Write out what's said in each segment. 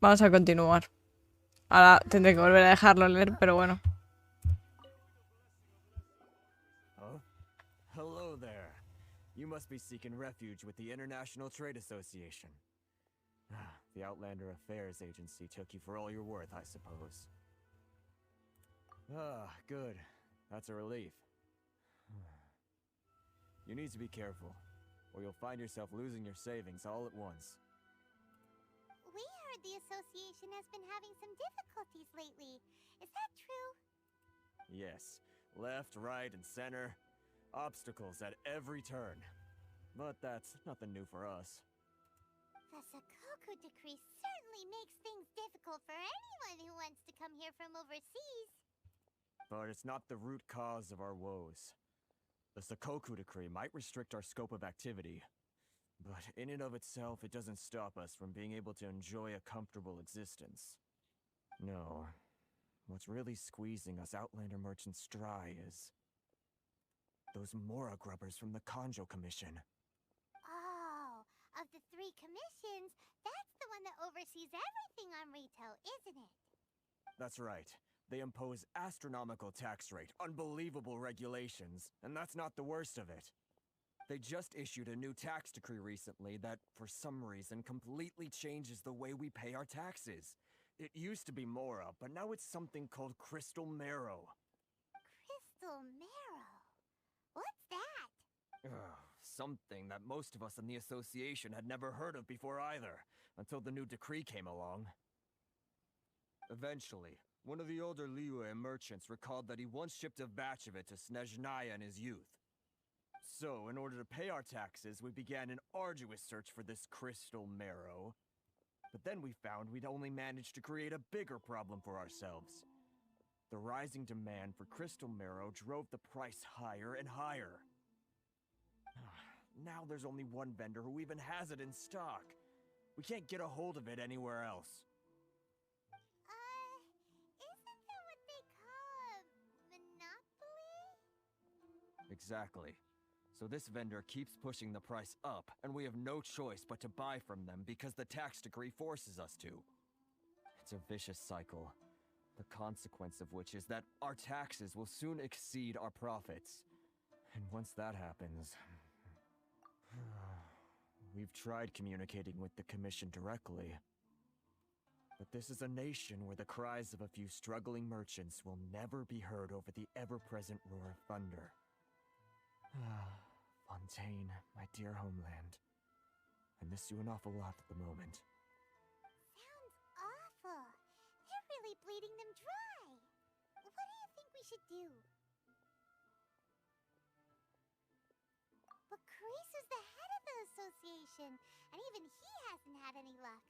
Vamos a continuar. Ahora tendré que volver a dejarlo leer, pero bueno. Oh, hello there. You must be seeking refuge with the International Trade Association. The Outlander Affairs Agency took you for all you're worth, I suppose. Good. That's a relief. You need to be careful, or you'll find yourself losing your savings all at once. We heard the association has been having some difficulties lately. Is that true? Yes. Left, right, and center. Obstacles at every turn. But that's nothing new for us. The Sakoku decree certainly makes things difficult for anyone who wants to come here from overseas. But it's not the root cause of our woes. The Sakoku decree might restrict our scope of activity, but in and of itself, it doesn't stop us from being able to enjoy a comfortable existence. No. What's really squeezing us Outlander merchants dry is those Mora grubbers from the Kanjo Commission. Oh, of the 3 commissions, that's the one that oversees everything on Rito, isn't it? That's right. They impose astronomical tax rate, unbelievable regulations, and that's not the worst of it. They just issued a new tax decree recently that, for some reason, completely changes the way we pay our taxes. It used to be Mora, but now it's something called Crystal Marrow. Crystal Marrow? What's that? Something that most of us in the association had never heard of before either, until the new decree came along. Eventually, one of the older Liyue merchants recalled that he once shipped a batch of it to Snezhnaya in his youth. So, in order to pay our taxes, we began an arduous search for this crystal marrow. But then we found we'd only managed to create a bigger problem for ourselves. The rising demand for crystal marrow drove the price higher and higher. Now there's only one vendor who even has it in stock. We can't get a hold of it anywhere else. Isn't that what they call a monopoly? Exactly. So this vendor keeps pushing the price up, and we have no choice but to buy from them because the tax decree forces us to. It's a vicious cycle, the consequence of which is that our taxes will soon exceed our profits. And once that happens... We've tried communicating with the Commission directly. But this is a nation where the cries of a few struggling merchants will never be heard over the ever-present roar of thunder. Fontaine, my dear homeland. I miss you an awful lot at the moment. Sounds awful. They're really bleeding them dry. What do you think we should do? But Karisu's the head of the association, and even he hasn't had any luck.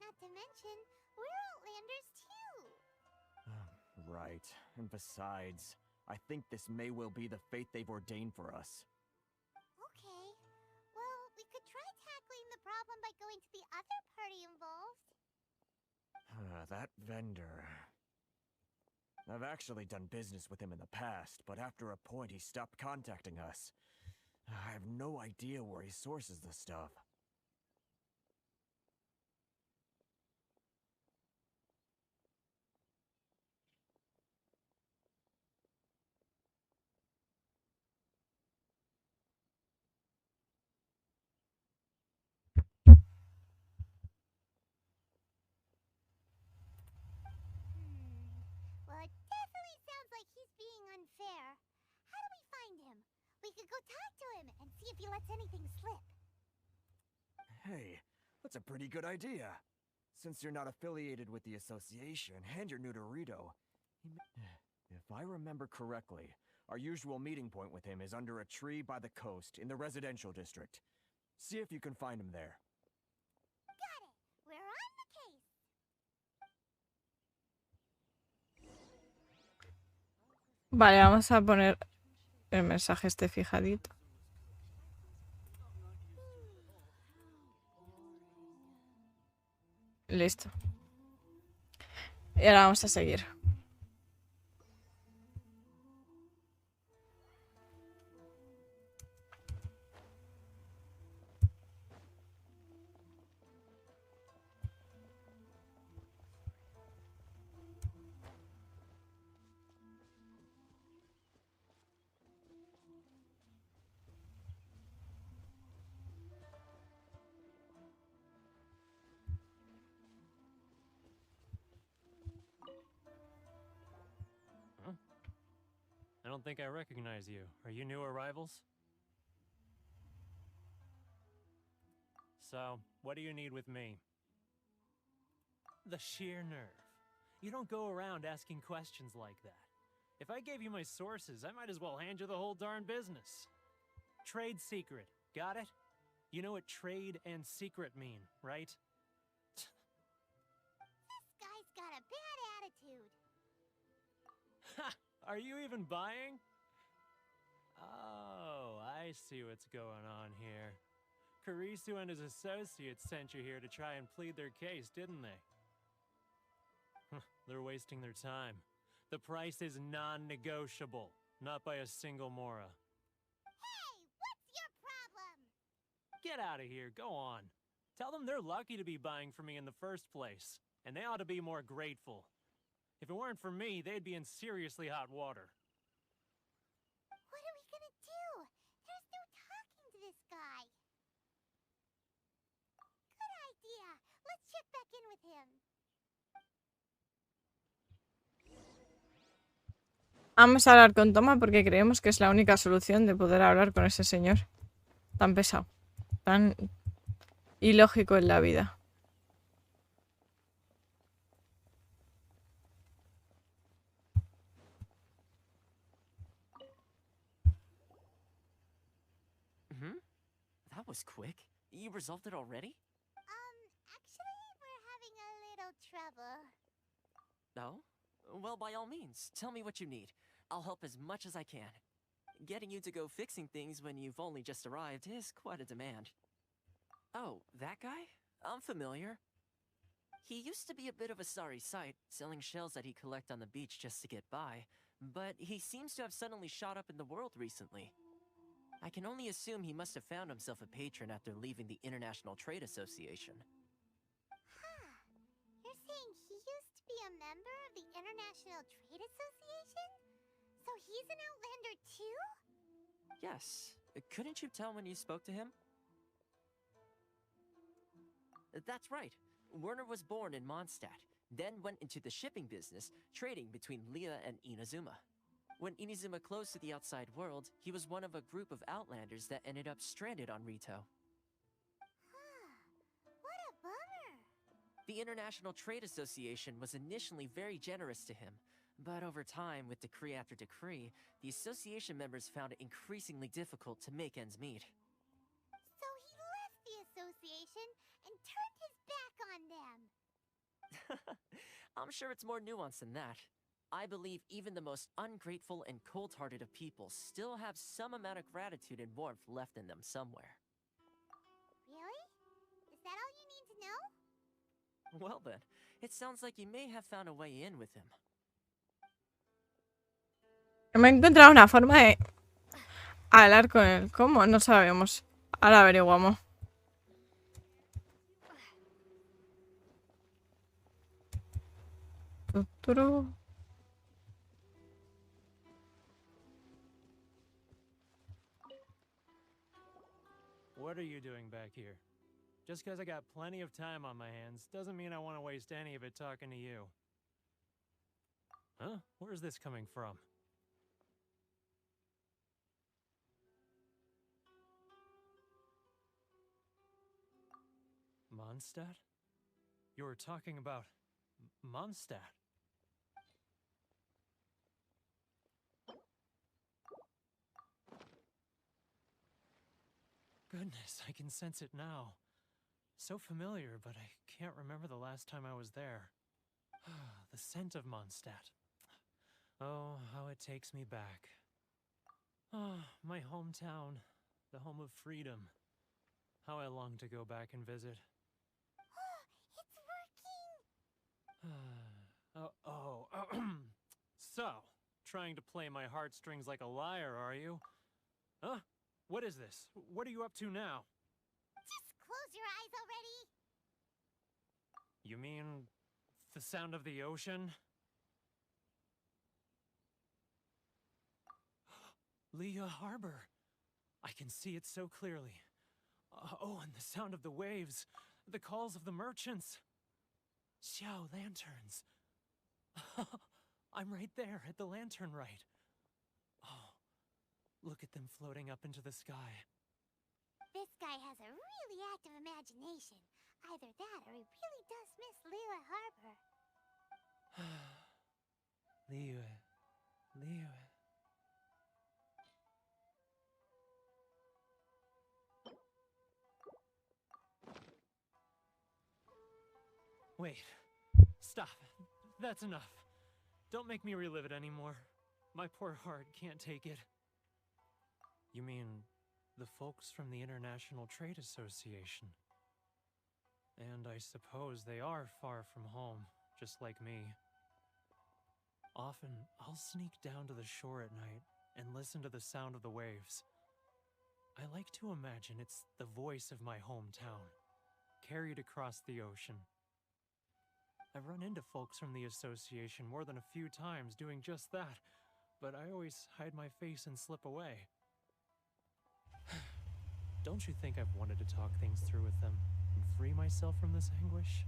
Not to mention, we're Outlanders too. Right. And besides, I think this may well be the fate they've ordained for us. Okay. Well, we could try tackling the problem by going to the other party involved. That vendor... I've actually done business with him in the past, but after a point he stopped contacting us. I have no idea where he sources the stuff. Well, it definitely sounds like he's being unfair. How do we find him? We could go talk to him and see if he lets anything slip. Hey, that's a pretty good idea. Since you're not affiliated with the association, and you're new to Rito, if I remember correctly, our usual meeting point with him is under a tree by the coast in the residential district. See if you can find him there. Got it! We're on the case! Vale, vamos a poner el mensaje este fijadito. Listo. Y ahora vamos a seguir. don't think I recognize you. Are you new arrivals? So, what do you need with me? The sheer nerve. You don't go around asking questions like that. If I gave you my sources, I might as well hand you the whole darn business. Trade secret. Got it? You know what trade and secret mean, right? This guy's got a bad attitude. Ha! Are you even buying? Oh, I see what's going on here. Kurisu and his associates sent you here to try and plead their case, didn't they? They're wasting their time. The price is non-negotiable, not by a single mora. Hey, what's your problem? Get out of here, go on. Tell them they're lucky to be buying from me in the first place, and they ought to be more grateful. If it weren't for me, they'd be in seriously hot water. What are we gonna do? There's no talking to this guy. Good idea. Let's check back in with him. Vamos a hablar con Toma porque creemos que es la única solución de poder hablar con ese señor. Tan pesado. Tan ilógico en la vida. That was quick. You resolved it already? Actually, we're having a little trouble. No? Well, by all means, tell me what you need. I'll help as much as I can. Getting you to go fixing things when you've only just arrived is quite a demand. Oh, that guy? I'm familiar. He used to be a bit of a sorry sight, selling shells that he collect on the beach just to get by, but he seems to have suddenly shot up in the world recently. I can only assume he must have found himself a patron after leaving the International Trade Association. Huh. You're saying he used to be a member of the International Trade Association? So he's an Outlander too? Yes. Couldn't you tell when you spoke to him? That's right. Werner was born in Mondstadt, then went into the shipping business, trading between Leah and Inazuma. When Inazuma closed to the outside world, he was one of a group of Outlanders that ended up stranded on Rito. What a bummer. The International Trade Association was initially very generous to him, but over time, with decree after decree, the association members found it increasingly difficult to make ends meet. So he left the association and turned his back on them. I'm sure it's more nuanced than that. I believe even the most ungrateful and cold-hearted of people still have some amount of gratitude and warmth left in them somewhere. Really? Is that all you need to know? Well then, it sounds like you may have found a way in with him. Me he encontrado una forma de hablar con él. ¿Cómo? No sabemos. Ahora averiguamos. Tuturu. What are you doing back here? Just because I got plenty of time on my hands doesn't mean I want to waste any of it talking to you. Huh? Where's this coming from? Mondstadt? You were talking about Mondstadt. Goodness, I can sense it now. So familiar, but I can't remember the last time I was there. The scent of Mondstadt. Oh, how it takes me back. Oh, my hometown, the home of freedom. How I long to go back and visit. It's working! So, trying to play my heartstrings like a liar, are you? Huh? What is this? What are you up to now? Just close your eyes already! You mean the sound of the ocean? Leah Harbor. I can see it so clearly. Oh, and the sound of the waves. The calls of the merchants. Xiao lanterns. I'm right there at the lantern right. Oh, Look at them floating up into the sky. This guy has a really active imagination. Either that or he really does miss Liyue Harbor. Liyue. Liyue. Wait. Stop. That's enough. Don't make me relive it anymore. My poor heart can't take it. You mean the folks from the International Trade Association? And I suppose they are far from home, just like me. Often, I'll sneak down to the shore at night and listen to the sound of the waves. I like to imagine it's the voice of my hometown, carried across the ocean. I've run into folks from the association more than a few times doing just that, but I always hide my face and slip away. Don't you think I've wanted to talk things through with them and free myself from this anguish?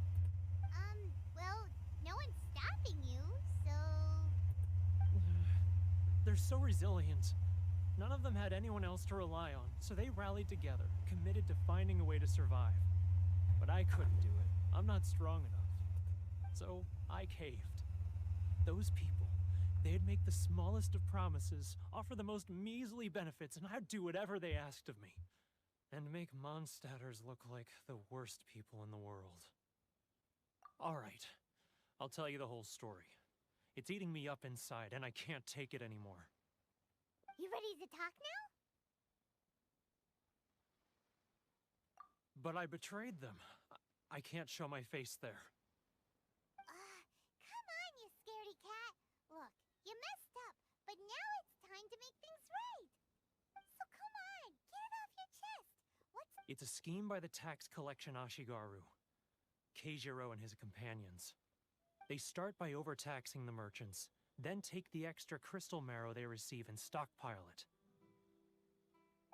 Well, no one's stopping you, so... They're so resilient. None of them had anyone else to rely on, so they rallied together, committed to finding a way to survive. But I couldn't do it. I'm not strong enough. So I caved. Those people, they'd make the smallest of promises, offer the most measly benefits, and I'd do whatever they asked of me. And make Mondstadters look like the worst people in the world. Alright, I'll tell you the whole story. It's eating me up inside, and I can't take it anymore. You ready to talk now? But I betrayed them. I can't show my face there. Come on, you scaredy cat. Look, you messed up, but now it's time to make things right. So come on, get it off your chest. It's a scheme by the tax collection Ashigaru, Keijiro and his companions. They start by overtaxing the merchants, then take the extra crystal marrow they receive and stockpile it.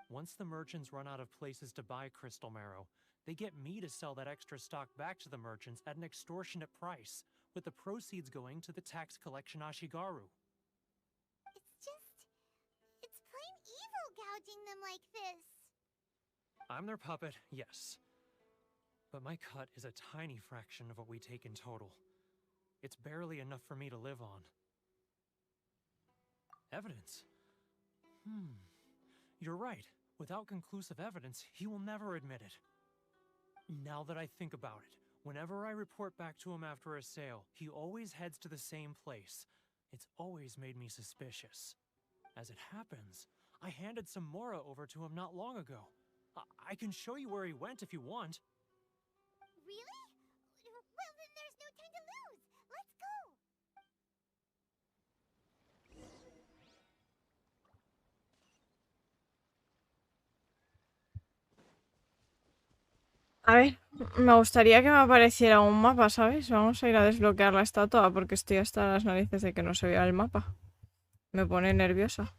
Once the merchants run out of places to buy crystal marrow, they get me to sell that extra stock back to the merchants at an extortionate price, with the proceeds going to the tax collection Ashigaru. It's plain evil gouging them like this. I'm their puppet, yes. But my cut is a tiny fraction of what we take in total. It's barely enough for me to live on. Evidence? You're right. Without conclusive evidence, he will never admit it. Now that I think about it, whenever I report back to him after a sale, he always heads to the same place. It's always made me suspicious. As it happens, I handed some Mora over to him not long ago. I can show you where he went if you want. Really? Well, then there's no time to lose. Let's go. A ver, me gustaría que me apareciera un mapa, ¿sabes? Vamos a ir a desbloquear la estatua porque estoy hasta las narices de que no se vea el mapa. Me pone nerviosa.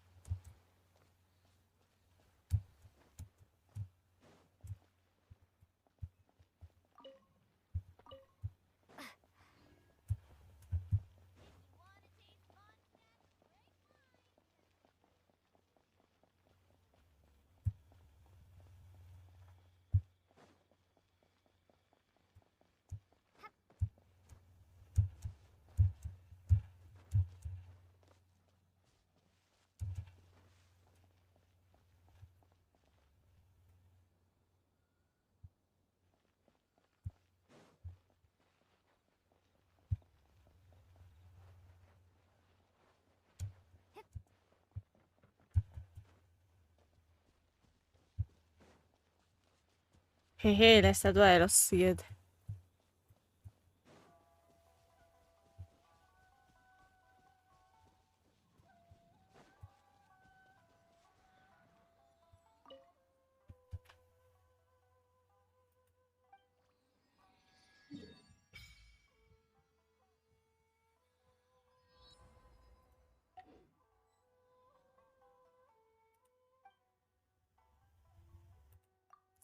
Jeje, la estatua de los 7.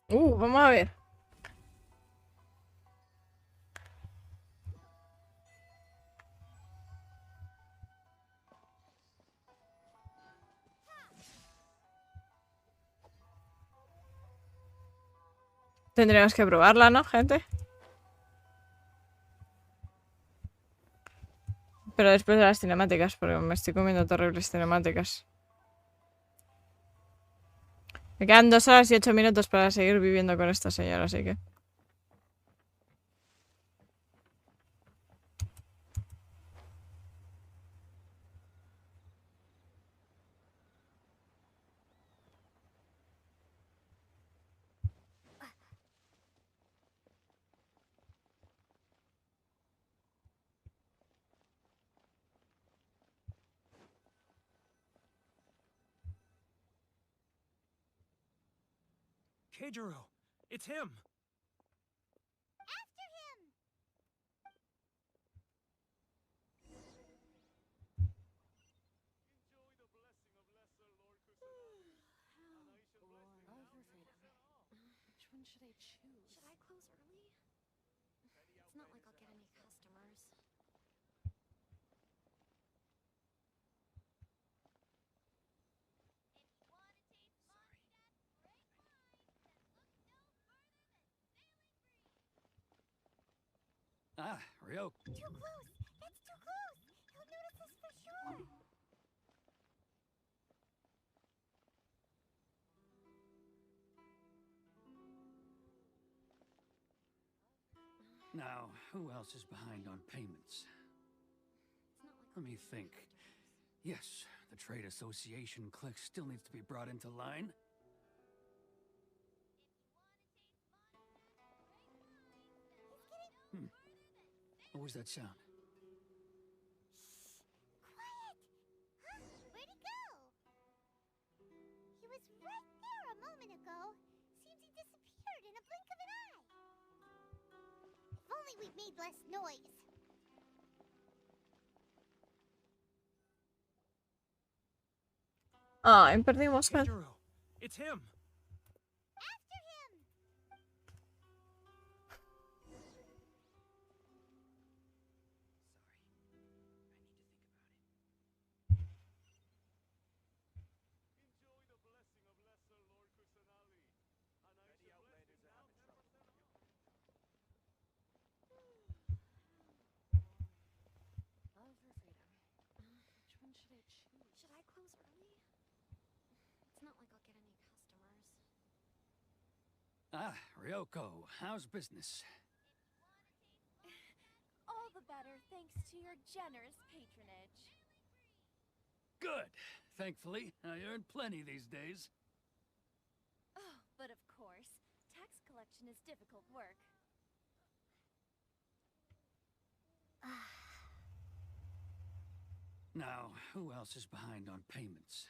Vamos a ver. Tendríamos que probarla, ¿no, gente? Pero después de las cinemáticas, porque me estoy comiendo terribles cinemáticas. Me quedan 2 horas y 8 minutos para seguir viviendo con esta señora, así que... Keijiro, it's him! After him! Love or freedom? Which one should I choose? Should I close early? It's not like I'll get any customers. Ah, Ryo. Too close! That's too close! He'll notice us for sure! Now, who else is behind on payments? It's not like Let me think. Yes, the trade association clique still needs to be brought into line. What was that sound? Quiet! Huh? Where'd he go? He was right there a moment ago. Seems he disappeared in a blink of an eye. If only we'd made less noise. Ah, perdimos. Keijiro, it's him! After him! love or freedom? Which one should I choose? Should I close early? It's not like I'll get any customers. Ah, Ryoko, how's business? All the better thanks to your generous patronage. Good. Thankfully, I earn plenty these days. Oh, but of course, tax collection is difficult work. Now, who else is behind on payments?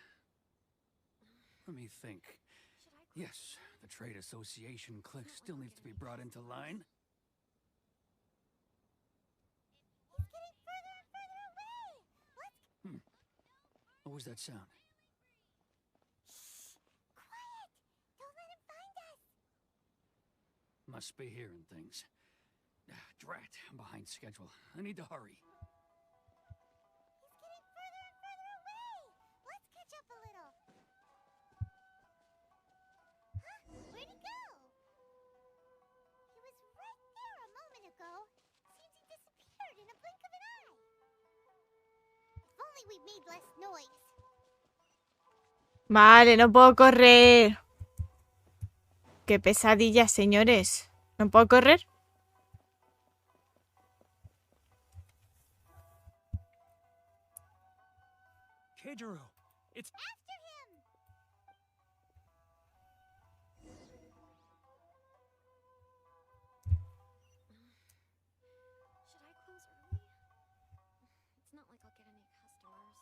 Let me think. Should I close Yes, the trade association clique still needs to be brought into line. He's getting further and further away! Let's... What was that sound? Quiet! Don't let him find us! Must be hearing things. Ah, drat, I'm behind schedule. I need to hurry. He's getting further and further away! Let's catch up a little. Huh? Where'd he go? He was right there a moment ago. Seems he disappeared in a blink of an eye. If only we'd made less noise. Vale, no puedo correr. Qué pesadilla, señores. ¿No puedo correr? Keijiro, it's... After him! Should I close early? It's not like I'll get any customers.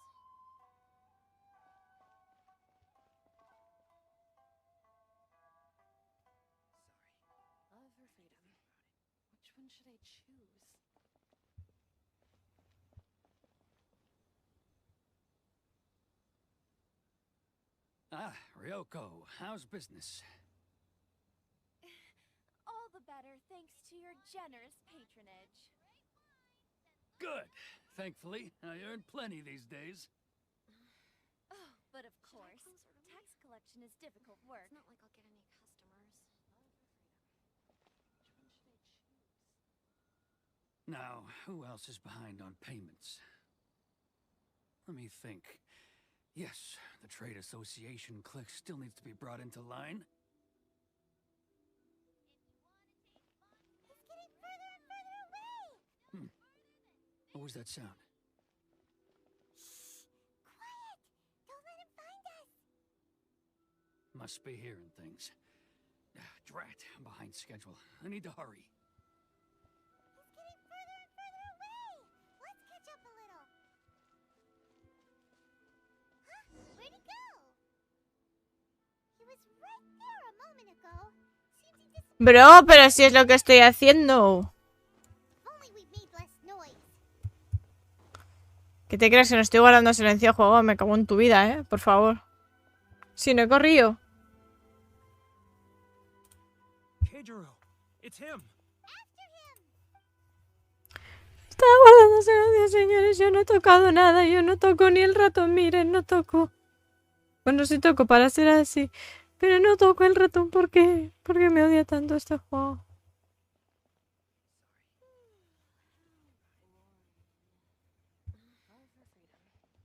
Love or freedom? Which one should I choose? Ah, Ryoko, how's business? All the better thanks to your generous patronage. Good. Thankfully, I earn plenty these days. Oh, but of course, tax collection is difficult work. It's not like I'll get any customers. Now, who else is behind on payments? Let me think. Yes, the Trade Association clique still needs to be brought into line. He's getting further and further away! What was that sound? Shh! Quiet! Don't let him find us! Must be hearing things. Drat, I'm behind schedule. I need to hurry. He's getting further and further away! Let's catch up a little! Huh? Where'd he go? He was right there a moment ago. Seems he disappeared. Bro, pero si es lo que estoy haciendo. If only we made less noise. ¿Qué te crees que no estoy guardando silencio, juego? Me cago en tu vida, por favor. Si no he corrido. Keijiro, it's him. After him! Estaba guardando silencio, señores. Yo no he tocado nada. Yo no toco ni el ratón. Miren, no toco. Bueno, sí toco para ser así. Pero no toco el ratón. ¿Por qué? ¿Por qué me odia tanto este juego?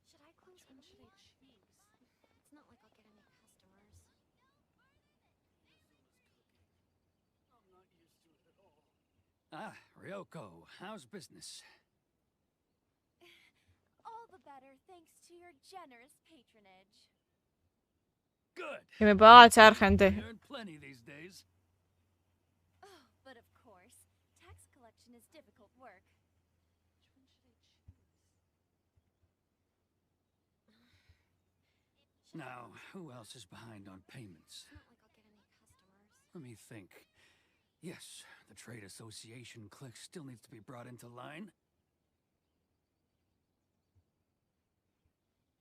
Should I close one? Should I choose? It's not like I'll get any customers. Ah, Ryoko, how's business? All the better thanks to your generous patronage. Good. Que me puedo agachar, gente. You earn plenty these days. Oh, but of course, tax collection is difficult work. Which one should I choose? Now, who else is behind on payments? It's not like I'll get any customers. Let me think. Yes, the Trade Association clique still needs to be brought into line.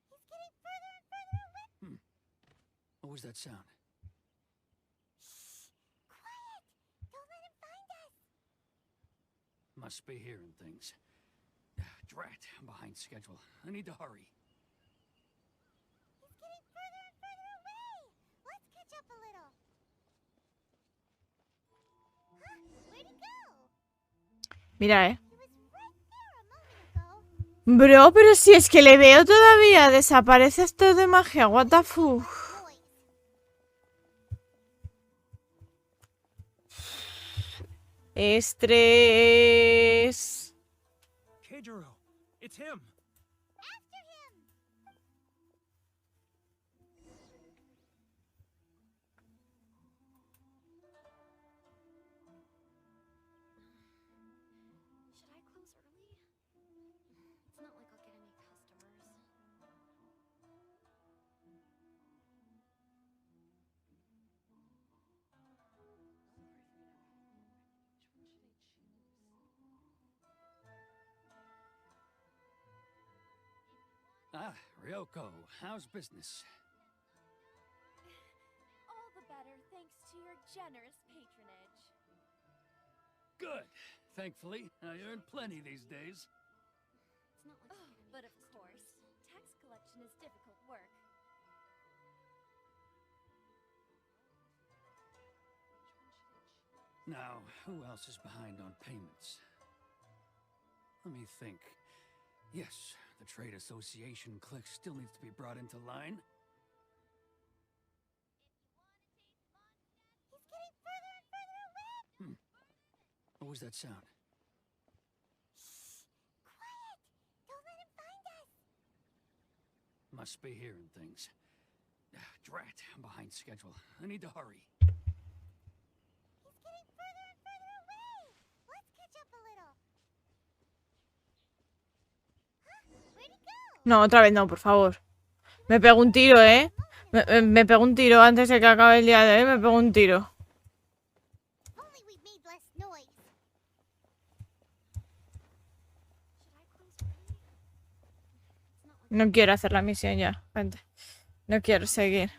He's getting further and further away. What was that sound? Shh! Quiet! Don't let him find us. Must be hearing things. Drat, I'm behind schedule. I need to hurry. He's getting further and further away. Let's catch up a little. Huh? Where'd he go? Mira, He was right there a moment ago. Bro, pero si es que le veo todavía. Desaparece esto de magia. What the fuck. Noise. Estrés. Keijiro, it's him. After him! Should I close early? It's not like I'll get any customers. Which one should I choose? Ah, Ryoko, how's business? All the better thanks to your generous patronage. Good. Thankfully, I earn plenty these days. It's not like I'll get any But of customers. course, tax collection is difficult work. Now, who else is behind on payments? Let me think. Yes, the Trade Association clique still needs to be brought into line. He's getting further and further away. What was that sound? Shh! Quiet! Don't let him find us. Must be hearing things. Drat, I'm behind schedule. I need to hurry. He's getting further and further away. Let's catch up a little. Huh? Where'd he go? No, otra vez no, por favor. Me pego un tiro, ¿eh? Me pego un tiro antes de que acabe el día de hoy. Me pego un tiro. If only we made less noise. Should I close early? It's not like No quiero hacer la misión ya, gente. No quiero seguir.